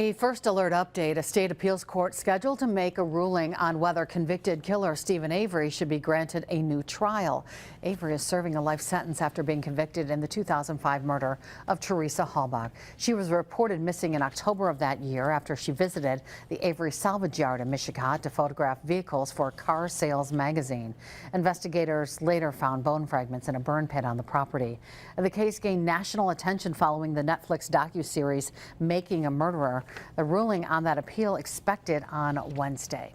A first alert update, a state appeals court scheduled to make a ruling on whether convicted killer Stephen Avery should be granted a new trial. Avery is serving a life sentence after being convicted in the 2005 murder of Teresa Halbach. She was reported missing in October of that year after she visited the Avery salvage yard in Michigan to photograph vehicles for a car sales magazine. Investigators later found bone fragments in a burn pit on the property. The case gained national attention following the Netflix docuseries Making a Murderer. The ruling on that appeal expected on Wednesday.